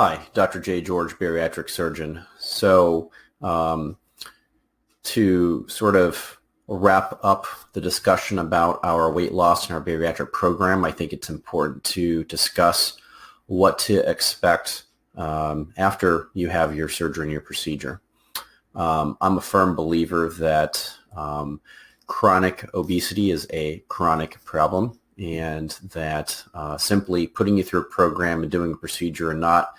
Hi, Dr. J. George, bariatric surgeon. To sort of wrap up the discussion about our weight loss and our bariatric program, I think it's important to discuss what to expect after you have your surgery and your procedure. I'm a firm believer that chronic obesity is a chronic problem, and that simply putting you through a program and doing a procedure and not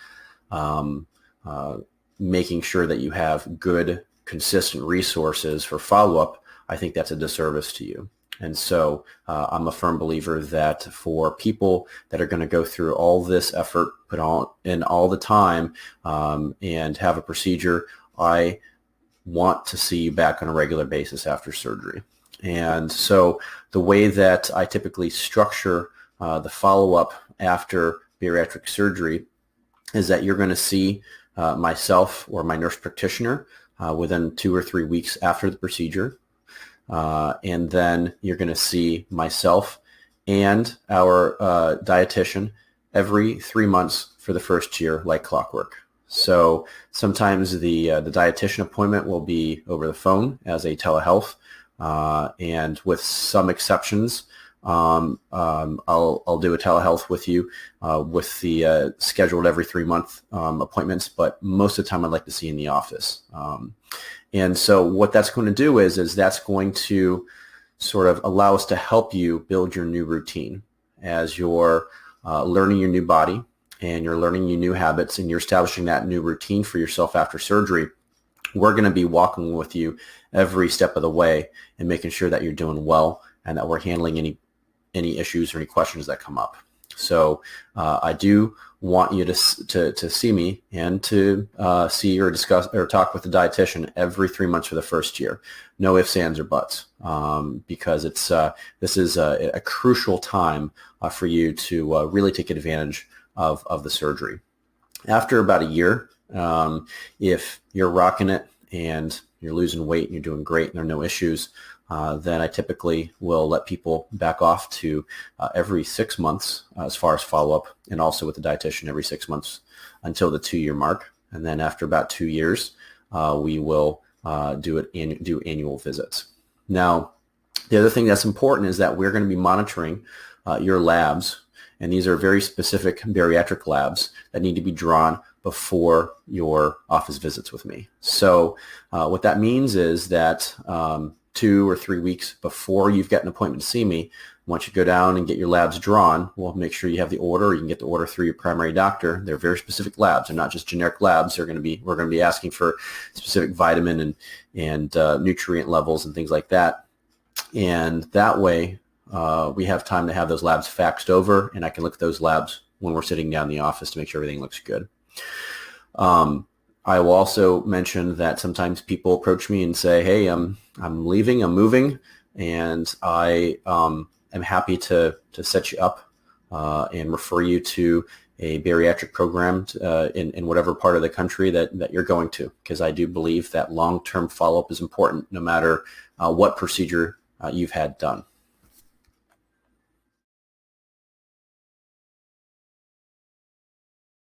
making sure that you have good, consistent resources for follow-up, I think that's a disservice to you. And so I'm a firm believer that for people that are going to go through all this effort, put in all the time, and have a procedure, I want to see you back on a regular basis after surgery. And so the way that I typically structure the follow-up after bariatric surgery is that you're going to see myself or my nurse practitioner within 2 or 3 weeks after the procedure. And then you're going to see myself and our dietitian every 3 months for the first year, like clockwork. So sometimes the dietitian appointment will be over the phone as a telehealth, and with some exceptions, I'll do a telehealth with you with the scheduled every 3-month appointments, but most of the time I'd like to see you in the office. And so what that's going to do is that's going to sort of allow us to help you build your new routine as you're learning your new body and you're learning your new habits and you're establishing that new routine for yourself after surgery. We're going to be walking with you every step of the way and making sure that you're doing well and that we're handling any issues or any questions that come up. So I do want you to see me and to see or discuss or talk with the dietitian every 3 months for the first year. No ifs, ands, or buts, because this is a crucial time for you to really take advantage of the surgery. After about a year, if you're rocking it and you're losing weight and you're doing great and there are no issues, then I typically will let people back off to every 6 months as far as follow-up, and also with the dietitian every 6 months until the 2-year mark. And then after about 2 years, we will do annual visits. Now, the other thing that's important is that we're going to be monitoring your labs, and these are very specific bariatric labs that need to be drawn before your office visits with me. So what that means is that 2 or 3 weeks before you've got an appointment to see me, once you go down and get your labs drawn, we'll make sure you have the order, or you can get the order through your primary doctor. They're very specific labs. They're not just generic labs. We're going to be asking for specific vitamin and nutrient levels and things like that. And that way, we have time to have those labs faxed over, and I can look at those labs when we're sitting down in the office to make sure everything looks good. I will also mention that sometimes people approach me and say, hey, I'm leaving, I'm moving, and I am happy to set you up and refer you to a bariatric program in whatever part of the country that you're going to, because I do believe that long-term follow-up is important no matter what procedure you've had done.